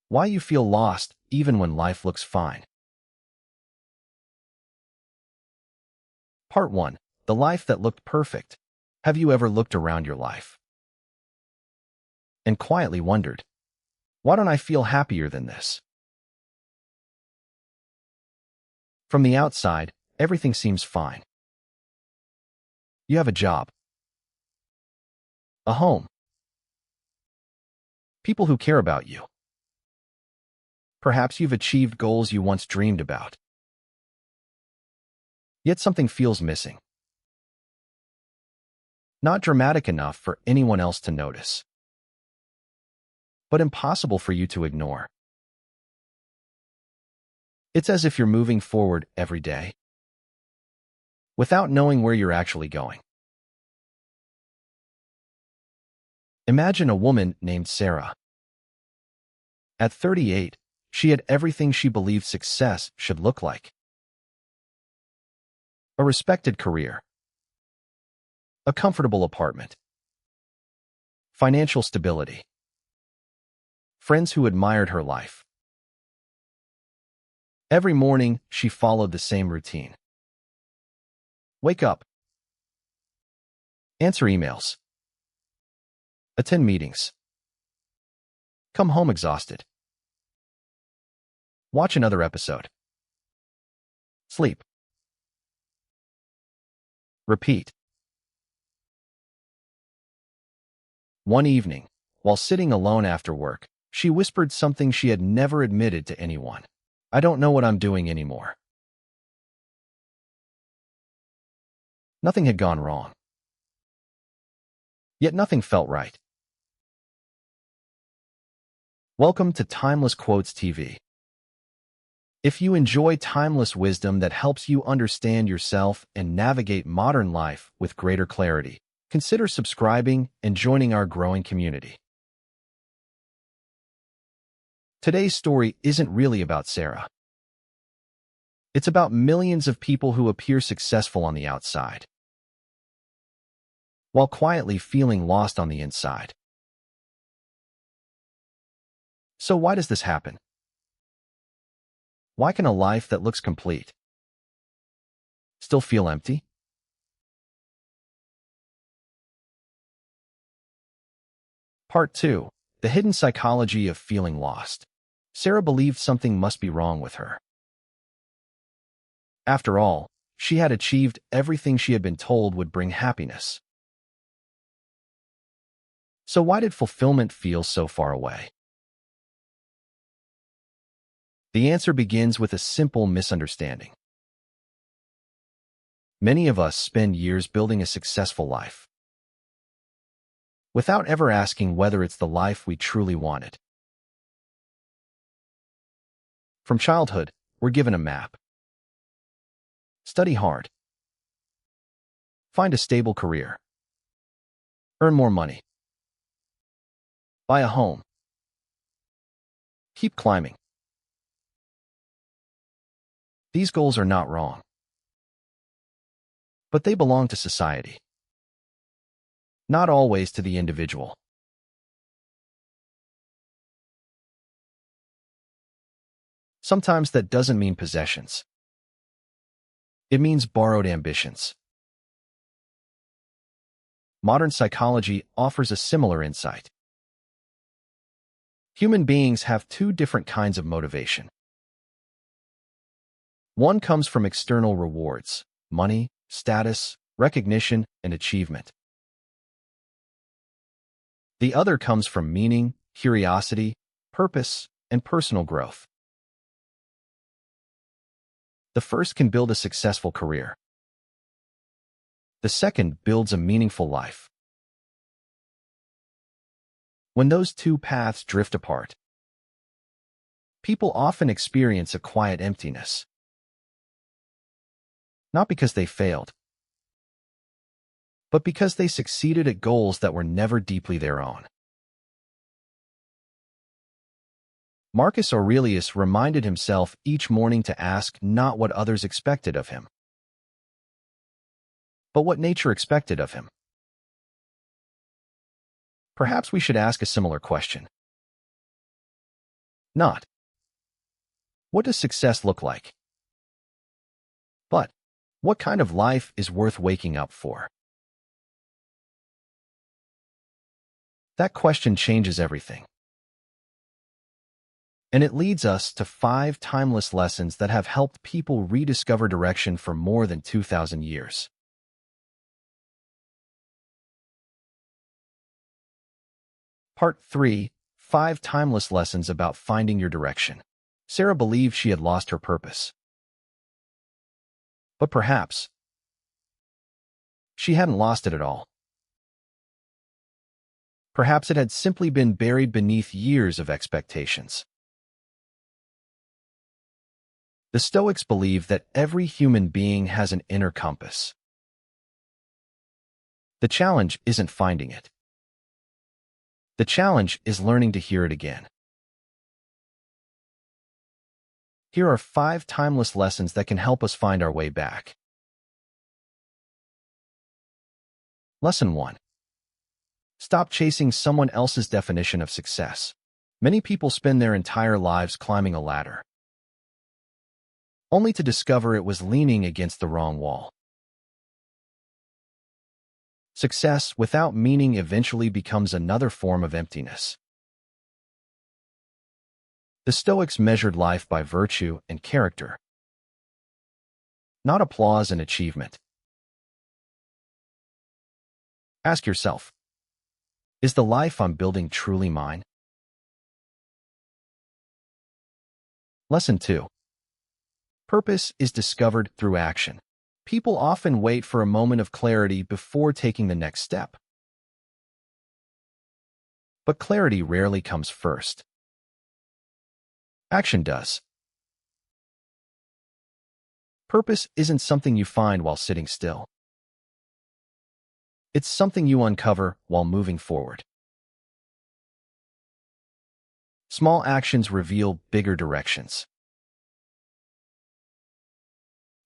Why you feel lost even when life looks fine. Part 1. The life that looked perfect. Have you ever looked around your life and quietly wondered, why don't I feel happier than this? From the outside, everything seems fine. You have a job, a home, people who care about you. Perhaps you've achieved goals you once dreamed about. Yet something feels missing. Not dramatic enough for anyone else to notice, but impossible for you to ignore. It's as if you're moving forward every day without knowing where you're actually going. Imagine a woman named Sarah. At 38, she had everything she believed success should look like. A respected career, a comfortable apartment, financial stability, friends who admired her life. Every morning, she followed the same routine. Wake up, answer emails, attend meetings, come home exhausted, watch another episode, sleep, repeat. One evening, while sitting alone after work, she whispered something she had never admitted to anyone. I don't know what I'm doing anymore. Nothing had gone wrong. Yet nothing felt right. Welcome to Timeless Quotes TV. If you enjoy timeless wisdom that helps you understand yourself and navigate modern life with greater clarity, consider subscribing and joining our growing community. Today's story isn't really about Sarah. It's about millions of people who appear successful on the outside, while quietly feeling lost on the inside. So why does this happen? Why can a life that looks complete still feel empty? Part 2. The hidden psychology of feeling lost. Sarah believed something must be wrong with her. After all, she had achieved everything she had been told would bring happiness. So why did fulfillment feel so far away? The answer begins with a simple misunderstanding. Many of us spend years building a successful life, without ever asking whether it's the life we truly wanted. From childhood, we're given a map. Study hard. Find a stable career. Earn more money. Buy a home. Keep climbing. These goals are not wrong, but they belong to society, not always to the individual. Sometimes that doesn't mean possessions. It means borrowed ambitions. Modern psychology offers a similar insight. Human beings have two different kinds of motivation. One comes from external rewards, money, status, recognition, and achievement. The other comes from meaning, curiosity, purpose, and personal growth. The first can build a successful career. The second builds a meaningful life. When those two paths drift apart, people often experience a quiet emptiness. Not because they failed, but because they succeeded at goals that were never deeply their own. Marcus Aurelius reminded himself each morning to ask not what others expected of him, but what nature expected of him. Perhaps we should ask a similar question. Not, what does success look like? But, what kind of life is worth waking up for? That question changes everything. And it leads us to 5 timeless lessons that have helped people rediscover direction for more than 2,000 years. Part 3. 5 timeless lessons about finding your direction. Sarah believed she had lost her purpose. But perhaps she hadn't lost it at all. Perhaps it had simply been buried beneath years of expectations. The Stoics believe that every human being has an inner compass. The challenge isn't finding it. The challenge is learning to hear it again. Here are 5 timeless lessons that can help us find our way back. Lesson 1. Stop chasing someone else's definition of success. Many people spend their entire lives climbing a ladder, only to discover it was leaning against the wrong wall. Success without meaning eventually becomes another form of emptiness. The Stoics measured life by virtue and character, not applause and achievement. Ask yourself, is the life I'm building truly mine? Lesson 2. Purpose is discovered through action. People often wait for a moment of clarity before taking the next step. But clarity rarely comes first. Action does. Purpose isn't something you find while sitting still. It's something you uncover while moving forward. Small actions reveal bigger directions.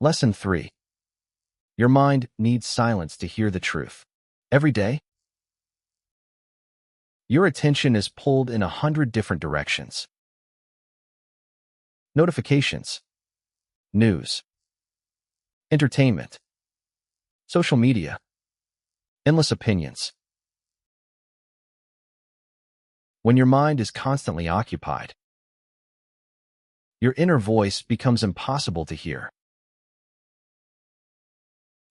Lesson 3. Your mind needs silence to hear the truth. Every day, your attention is pulled in 100 different directions. Notifications, news, entertainment, social media, endless opinions. When your mind is constantly occupied, your inner voice becomes impossible to hear.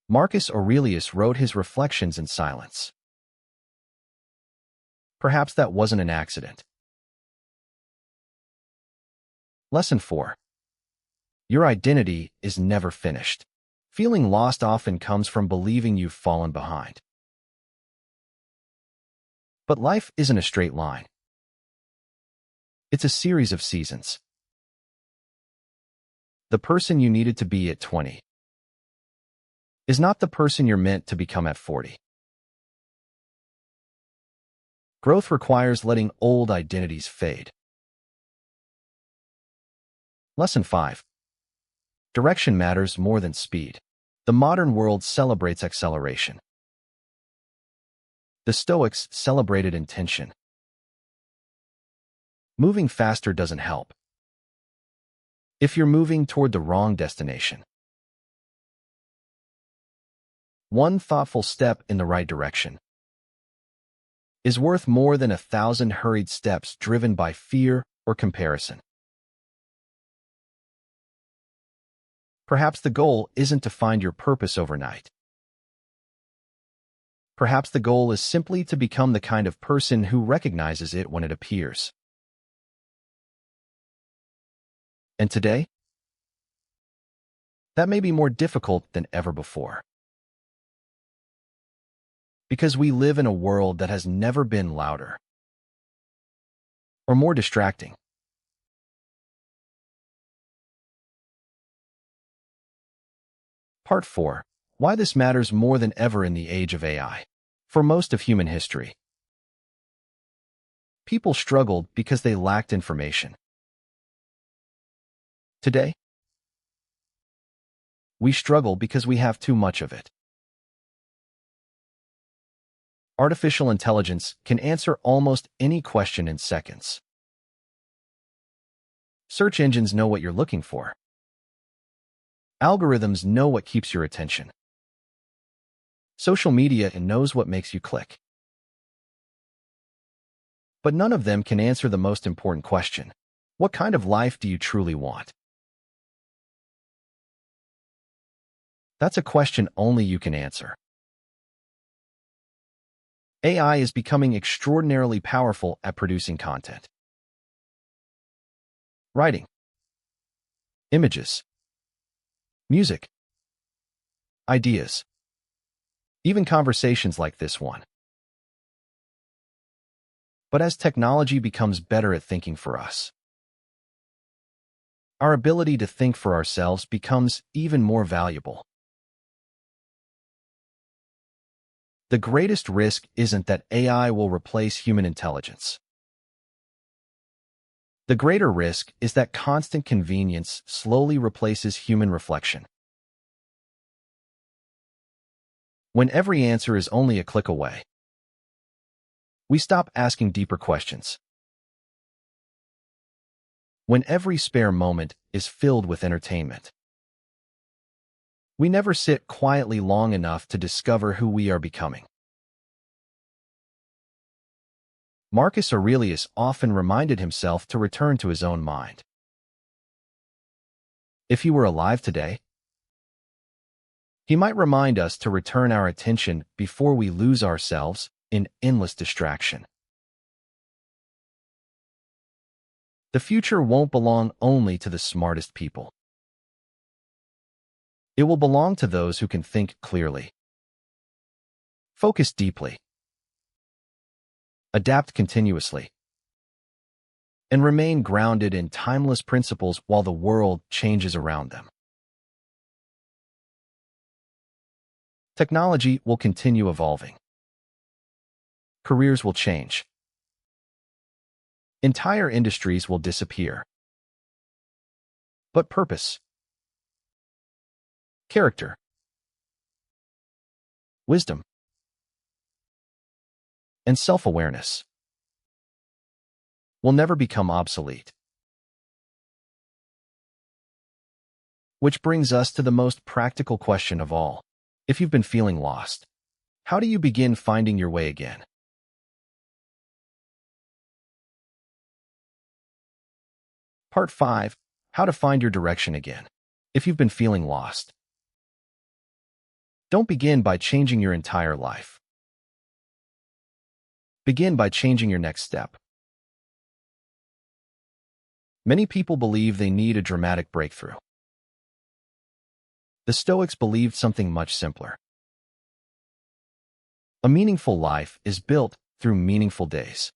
Marcus Aurelius wrote his reflections in silence. Perhaps that wasn't an accident. Lesson 4. Your identity is never finished. Feeling lost often comes from believing you've fallen behind. But life isn't a straight line. It's a series of seasons. The person you needed to be at 20 is not the person you're meant to become at 40. Growth requires letting old identities fade. Lesson 5. Direction matters more than speed. The modern world celebrates acceleration. The Stoics celebrated intention. Moving faster doesn't help if you're moving toward the wrong destination. One thoughtful step in the right direction is worth more than 1,000 hurried steps driven by fear or comparison. Perhaps the goal isn't to find your purpose overnight. Perhaps the goal is simply to become the kind of person who recognizes it when it appears. And today, that may be more difficult than ever before. Because we live in a world that has never been louder or more distracting. Part 4. Why this matters more than ever in the age of AI. For most of human history, people struggled because they lacked information. Today, we struggle because we have too much of it. Artificial intelligence can answer almost any question in seconds. Search engines know what you're looking for. Algorithms know what keeps your attention. Social media knows what makes you click. But none of them can answer the most important question. What kind of life do you truly want? That's a question only you can answer. AI is becoming extraordinarily powerful at producing content. Writing, images, music, ideas, even conversations like this one. But as technology becomes better at thinking for us, our ability to think for ourselves becomes even more valuable. The greatest risk isn't that AI will replace human intelligence. The greater risk is that constant convenience slowly replaces human reflection. When every answer is only a click away, we stop asking deeper questions. When every spare moment is filled with entertainment, we never sit quietly long enough to discover who we are becoming. Marcus Aurelius often reminded himself to return to his own mind. If he were alive today, he might remind us to return our attention before we lose ourselves in endless distraction. The future won't belong only to the smartest people. It will belong to those who can think clearly, focus deeply, adapt continuously, and remain grounded in timeless principles while the world changes around them. Technology will continue evolving. Careers will change. Entire industries will disappear. But purpose, character, wisdom, and self-awareness will never become obsolete. Which brings us to the most practical question of all. If you've been feeling lost, how do you begin finding your way again? Part 5. How to find your direction again. If you've been feeling lost, don't begin by changing your entire life. Begin by changing your next step. Many people believe they need a dramatic breakthrough. The Stoics believed something much simpler. A meaningful life is built through meaningful days.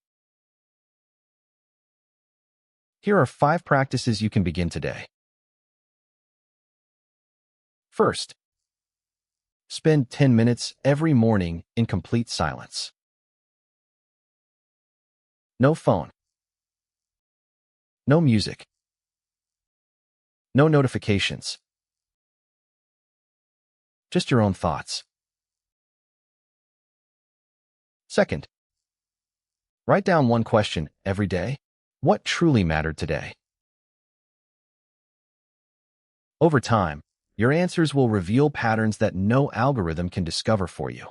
Here are 5 practices you can begin today. First, spend 10 minutes every morning in complete silence. No phone. No music. No notifications. Just your own thoughts. Second, write down one question every day. What truly mattered today? Over time, your answers will reveal patterns that no algorithm can discover for you.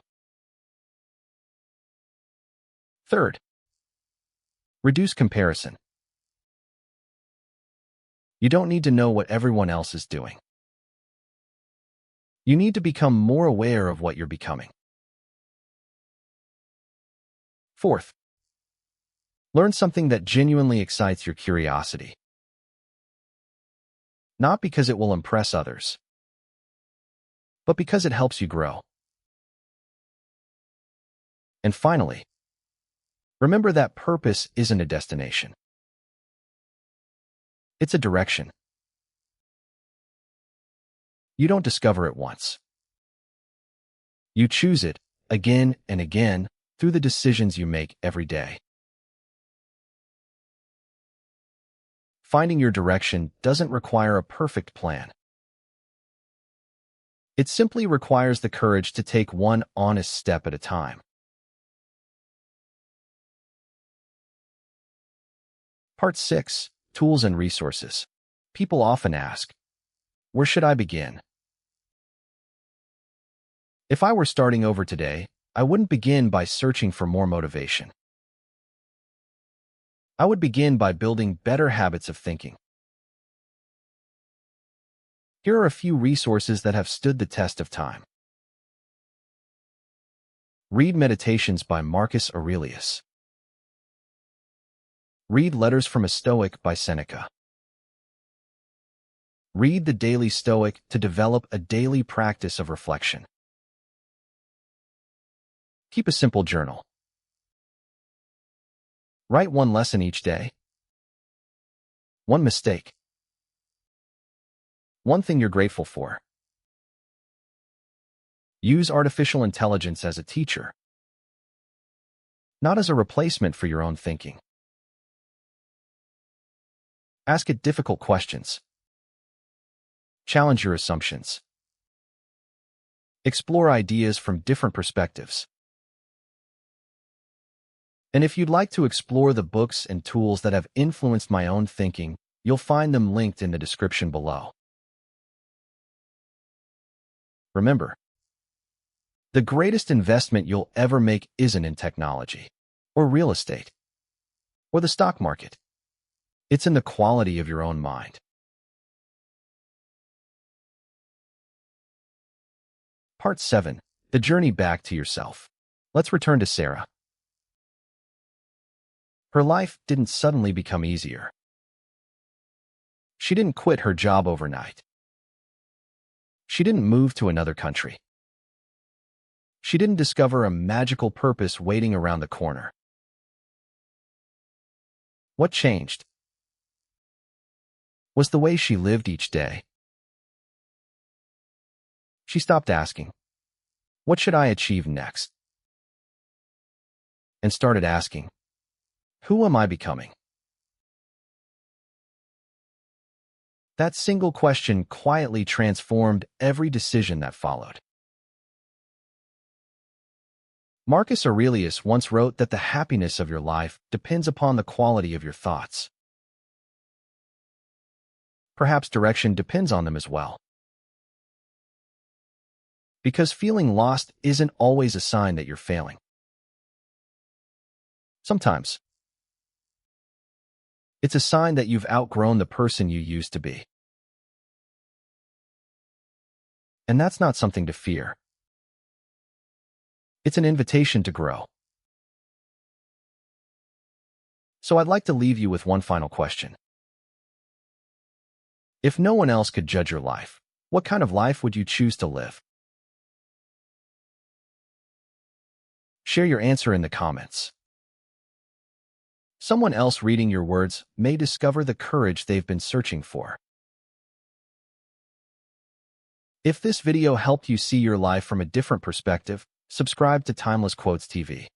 Third, reduce comparison. You don't need to know what everyone else is doing. You need to become more aware of what you're becoming. Fourth, learn something that genuinely excites your curiosity. Not because it will impress others, but because it helps you grow. And finally, remember that purpose isn't a destination. It's a direction. You don't discover it once. You choose it again and again through the decisions you make every day. Finding your direction doesn't require a perfect plan. It simply requires the courage to take one honest step at a time. Part 6. Tools and resources. People often ask, where should I begin? If I were starting over today, I wouldn't begin by searching for more motivation. I would begin by building better habits of thinking. Here are a few resources that have stood the test of time. Read Meditations by Marcus Aurelius. Read Letters from a Stoic by Seneca. Read the Daily Stoic to develop a daily practice of reflection. Keep a simple journal. Write one lesson each day. One mistake. One thing you're grateful for. Use artificial intelligence as a teacher, not as a replacement for your own thinking. Ask it difficult questions. Challenge your assumptions. Explore ideas from different perspectives. And if you'd like to explore the books and tools that have influenced my own thinking, you'll find them linked in the description below. Remember, the greatest investment you'll ever make isn't in technology, or real estate, or the stock market. It's in the quality of your own mind. Part 7. The Journey Back to Yourself. Let's return to Sarah. Her life didn't suddenly become easier. She didn't quit her job overnight. She didn't move to another country. She didn't discover a magical purpose waiting around the corner. What changed was the way she lived each day. She stopped asking, what should I achieve next? And started asking, who am I becoming? That single question quietly transformed every decision that followed. Marcus Aurelius once wrote that the happiness of your life depends upon the quality of your thoughts. Perhaps direction depends on them as well. Because feeling lost isn't always a sign that you're failing. Sometimes, it's a sign that you've outgrown the person you used to be. And that's not something to fear. It's an invitation to grow. So I'd like to leave you with one final question. If no one else could judge your life, what kind of life would you choose to live? Share your answer in the comments. Someone else reading your words may discover the courage they've been searching for. If this video helped you see your life from a different perspective, subscribe to Timeless Quotes TV.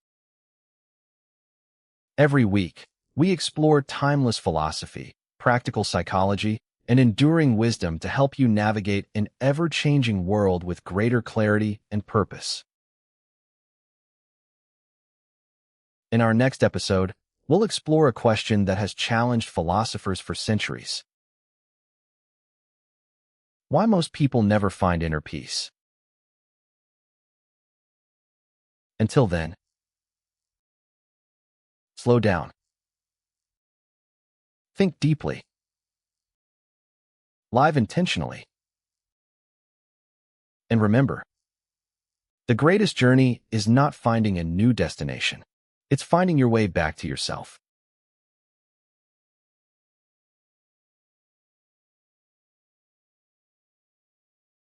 Every week, we explore timeless philosophy, practical psychology, and enduring wisdom to help you navigate an ever-changing world with greater clarity and purpose. In our next episode, we'll explore a question that has challenged philosophers for centuries. Why most people never find inner peace. Until then, slow down. Think deeply. Live intentionally. And remember, the greatest journey is not finding a new destination. It's finding your way back to yourself.